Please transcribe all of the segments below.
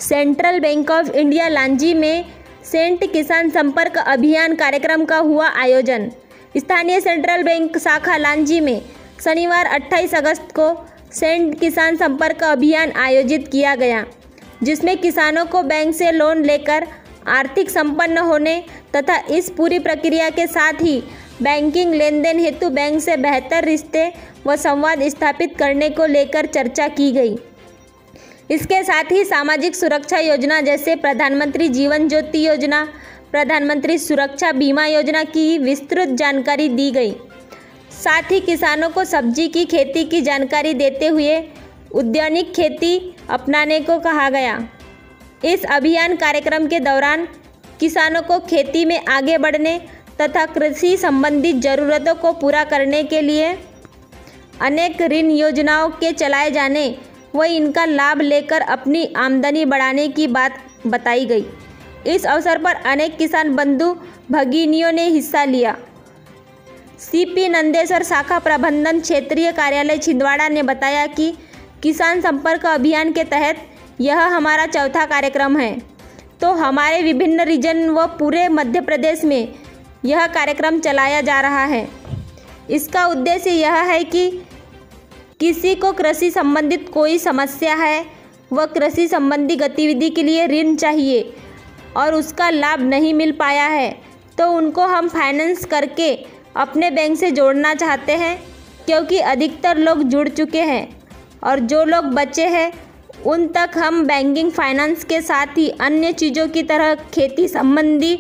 Central bank of India Lanji में Saint किसान संपर्क अभियान कार्यक्रम का हुआ आयोजन। स्थानीय सेंट्रल बैंक शाखा लांजी में शनिवार 28 अगस्त को सेंट किसान संपर्क अभियान आयोजित किया गया, जिसमें किसानों को बैंक से लोन लेकर आर्थिक संपन्न होने तथा इस पूरी प्रक्रिया के साथ ही बैंकिंग लेन देन हेतु बैंक से बेहतर रिश्ते व संवाद स्थापित करने को लेकर चर्चा की गई। इसके साथ ही सामाजिक सुरक्षा योजना जैसे प्रधानमंत्री जीवन ज्योति योजना, प्रधानमंत्री सुरक्षा बीमा योजना की विस्तृत जानकारी दी गई। साथ ही किसानों को सब्जी की खेती की जानकारी देते हुए उद्यानिक खेती अपनाने को कहा गया। इस अभियान कार्यक्रम के दौरान किसानों को खेती में आगे बढ़ने तथा कृषि संबंधित ज़रूरतों को पूरा करने के लिए अनेक ऋण योजनाओं के चलाए जाने व इनका लाभ लेकर अपनी आमदनी बढ़ाने की बात बताई गई। इस अवसर पर अनेक किसान बंधु भगिनियों ने हिस्सा लिया। सीपी नंदेश्वर शाखा प्रबंधन क्षेत्रीय कार्यालय छिंदवाड़ा ने बताया कि किसान संपर्क अभियान के तहत यह हमारा चौथा कार्यक्रम है, तो हमारे विभिन्न रीजन व पूरे मध्य प्रदेश में यह कार्यक्रम चलाया जा रहा है। इसका उद्देश्य यह है कि किसी को कृषि संबंधित कोई समस्या है व कृषि संबंधी गतिविधि के लिए ऋण चाहिए और उसका लाभ नहीं मिल पाया है, तो उनको हम फाइनेंस करके अपने बैंक से जोड़ना चाहते हैं, क्योंकि अधिकतर लोग जुड़ चुके हैं और जो लोग बचे हैं उन तक हम बैंकिंग फाइनेंस के साथ ही अन्य चीज़ों की तरह खेती संबंधी,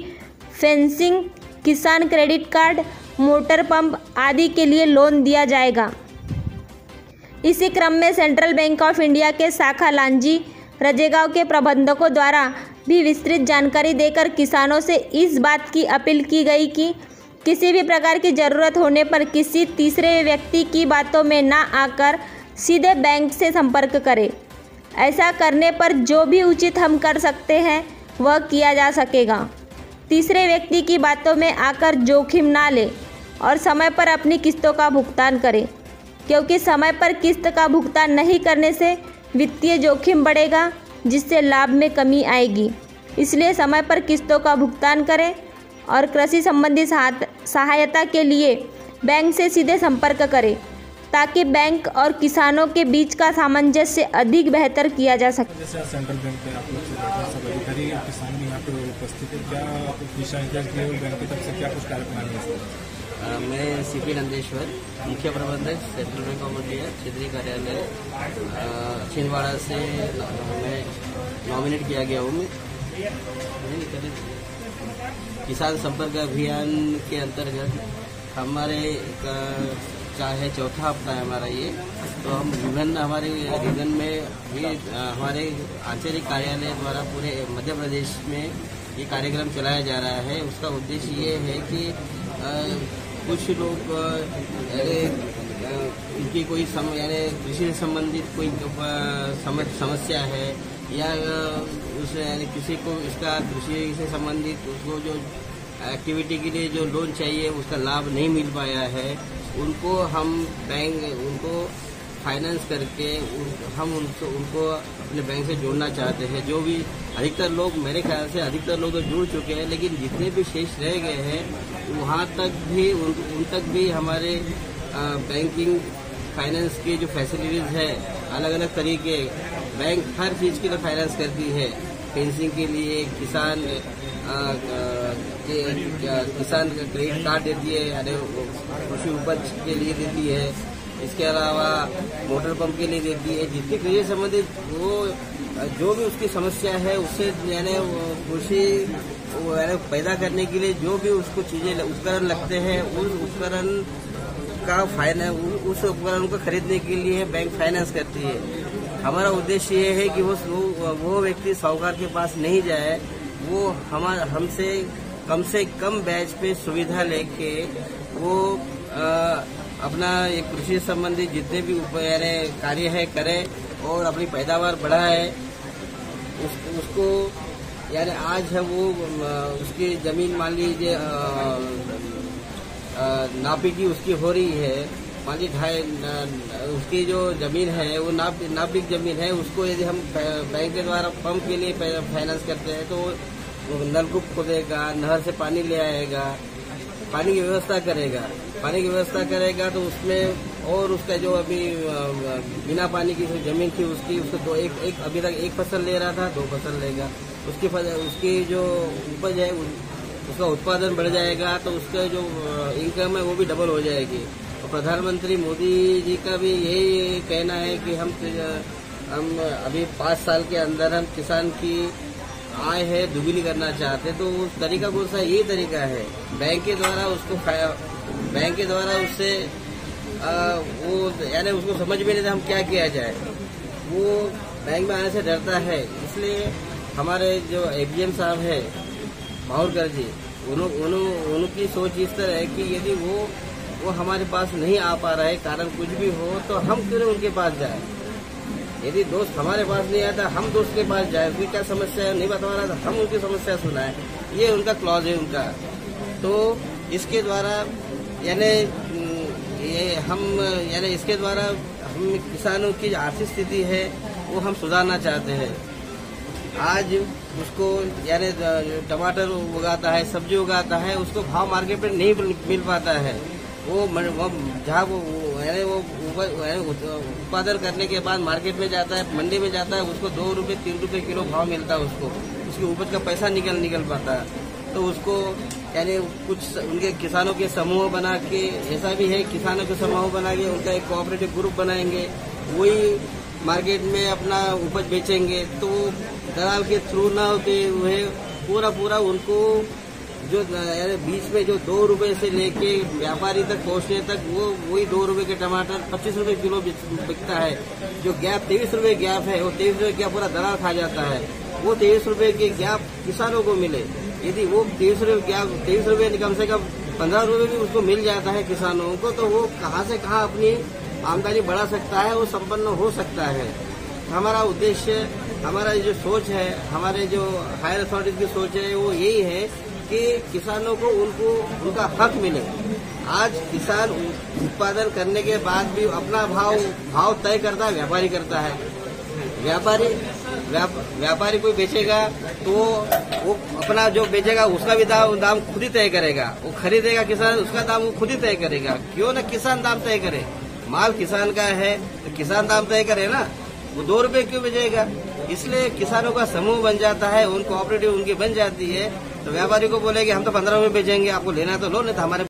फेंसिंग, किसान क्रेडिट कार्ड, मोटर पंप आदि के लिए लोन दिया जाएगा। इसी क्रम में सेंट्रल बैंक ऑफ इंडिया के शाखा लांजी रजेगांव के प्रबंधकों द्वारा भी विस्तृत जानकारी देकर किसानों से इस बात की अपील की गई कि किसी भी प्रकार की ज़रूरत होने पर किसी तीसरे व्यक्ति की बातों में ना आकर सीधे बैंक से संपर्क करें। ऐसा करने पर जो भी उचित हम कर सकते हैं वह किया जा सकेगा। तीसरे व्यक्ति की बातों में आकर जोखिम ना ले और समय पर अपनी किस्तों का भुगतान करें, क्योंकि समय पर किस्त का भुगतान नहीं करने से वित्तीय जोखिम बढ़ेगा, जिससे लाभ में कमी आएगी। इसलिए समय पर किस्तों का भुगतान करें और कृषि संबंधी सहायता के लिए बैंक से सीधे संपर्क करें, ताकि बैंक और किसानों के बीच का सामंजस्य अधिक बेहतर किया जा सके। जैसे सेंट्रल बैंक में आप लोग सब अधिकारी किसान भी यहाँ पे उपस्थित है, क्या दिशा निर्देश दिए हुए बैंक की तरफ से क्या कुछ कार्यक्रम है? मैं सीपी नंदेश्वर, मुख्य प्रबंधक सेंट्रल बैंक ऑफ इंडिया क्षेत्रीय कार्यालय छिंदवाड़ा से मैं नॉमिनेट किया गया हूँ। किसान संपर्क अभियान के अंतर्गत हमारे चाहे चौथा हफ्ता है हमारा ये, तो हम विभिन्न हमारे रीजन में भी हमारे आंचलिक कार्यालय द्वारा पूरे मध्य प्रदेश में ये कार्यक्रम चलाया जा रहा है। उसका उद्देश्य ये है कि कुछ लोग उनकी कोई कृषि से संबंधित कोई समस्या है या उस किसी को इसका कृषि से संबंधित उसको जो एक्टिविटी के लिए जो लोन चाहिए उसका लाभ नहीं मिल पाया है, उनको हम उनको फाइनेंस करके हम उनको अपने बैंक से जोड़ना चाहते हैं। जो भी अधिकतर लोग, मेरे ख्याल से अधिकतर लोग तो जुड़ चुके हैं, लेकिन जितने भी शेष रह गए हैं वहाँ तक भी उन तक भी हमारे बैंकिंग फाइनेंस की जो फैसिलिटीज़ है अलग अलग तरीके, बैंक हर चीज़ के लिए फाइनेंस करती है। फेंसिंग के लिए किसान क्रेडिट कार्ड देती है, कृषि उपज के लिए देती है, इसके अलावा मोटर पंप के लिए देती है। जितनी कृषि संबंधित वो जो भी उसकी समस्या है उससे कृषि पैदा करने के लिए जो भी उसको चीजें उपकरण लगते हैं उस उपकरण का उस उपकरण को खरीदने के लिए बैंक फाइनेंस करती है। हमारा उद्देश्य ये है कि वो व्यक्ति साहूकार के पास नहीं जाए, वो हमसे कम ब्याज पे सुविधा लेके वो अपना एक कृषि संबंधी जितने भी कार्य है करे और अपनी पैदावार बढ़ाए। उसको आज है वो उसकी जमीन मान लीजिए नापी की उसकी हो रही है मान लीजिए उसकी जो जमीन है वो नाबिक जमीन है, उसको यदि हम बैंक के द्वारा पंप के लिए फाइनेंस करते हैं तो नलकूप खोदेगा, नहर से पानी ले आएगा, पानी की व्यवस्था करेगा तो उसमें और उसका जो अभी बिना पानी की जमीन थी उसको अभी तक एक फसल ले रहा था, 2 फसल लेगा। उसकी जो उपज है उसका उत्पादन बढ़ जाएगा तो उसका जो इनकम है वो भी डबल हो जाएगी। और प्रधानमंत्री मोदी जी का भी यही कहना है कि हम अभी 5 साल के अंदर हम किसान की आय है दुगनी करना चाहते, तो उस तरीका कौन सा? यही तरीका है बैंक के द्वारा उससे वो यानी उसको समझ में नहीं था हम क्या किया जाए, वो बैंक में आने से डरता है। इसलिए हमारे जो एपीएम साहब है माहौरकर जी, उनकी सोच इस तरह है कि यदि वो हमारे पास नहीं आ पा रहा है, कारण कुछ भी हो, तो हम क्यों उनके पास जाए। यदि दोस्त हमारे पास नहीं आता, हम दोस्त के पास जाए, उसकी क्या समस्या है नहीं बता रहा था, हम उनकी समस्या सुनाए, ये उनका क्लॉज है उनका। तो इसके द्वारा इसके द्वारा हम किसानों की आर्थिक स्थिति है वो हम सुधारना चाहते हैं। आज उसको टमाटर उगाता है, सब्जी उगाता है, उसको भाव मार्केट में नहीं मिल पाता है। वो जहाँ वो उत्पादन करने के बाद मार्केट में जाता है, मंडी में जाता है, उसको 2 रुपये 3 रुपये किलो भाव मिलता है, उसको उसकी उपज का पैसा निकल पाता है। तो उसको कुछ उनके किसानों के समूह बना के, ऐसा भी है किसानों के समूह बना के उनका एक कोऑपरेटिव ग्रुप बनाएंगे, वही मार्केट में अपना उपज बेचेंगे। तो दलाल के थ्रू ना होते हुए पूरा उनको जो बीच में जो 2 रुपए से लेके व्यापारी तक पहुंचने तक वही 2 रुपए के टमाटर 25 रुपए किलो बिकता है। जो गैप 23 रुपए गैप है, वो 23 रुपए गैप पूरा दलाल खा जाता है। वो 23 रुपए के गैप किसानों को मिले, यदि वो 23 रुपए कम से कम 15 रुपए भी उसको मिल जाता है किसानों को, तो वो कहाँ से कहाँ अपनी आमदनी बढ़ा सकता है, वो संपन्न हो सकता है। हमारा उद्देश्य, हमारा जो सोच है, हमारे जो हायर अथॉरिटीज की सोच है, वो यही है कि किसानों को उनका हक मिले। आज किसान उत्पादन करने के बाद भी अपना भाव तय करता है, व्यापारी करता है। व्यापारी कोई बेचेगा तो वो अपना जो बेचेगा उसका भी दाम खुद ही तय करेगा। वो खरीदेगा किसान, उसका दाम वो खुद ही तय करेगा। क्यों ना किसान दाम तय करे, माल किसान का है तो किसान दाम तय करे ना, वो 2 रुपए क्यों बेचेगा। इसलिए किसानों का समूह बन जाता है, उन कोऑपरेटिव उनकी बन जाती है। तो व्यापारी को बोलेगे हम तो 15 रुपए बेचेंगे, आपको लेना तो लो, नहीं तो हमारे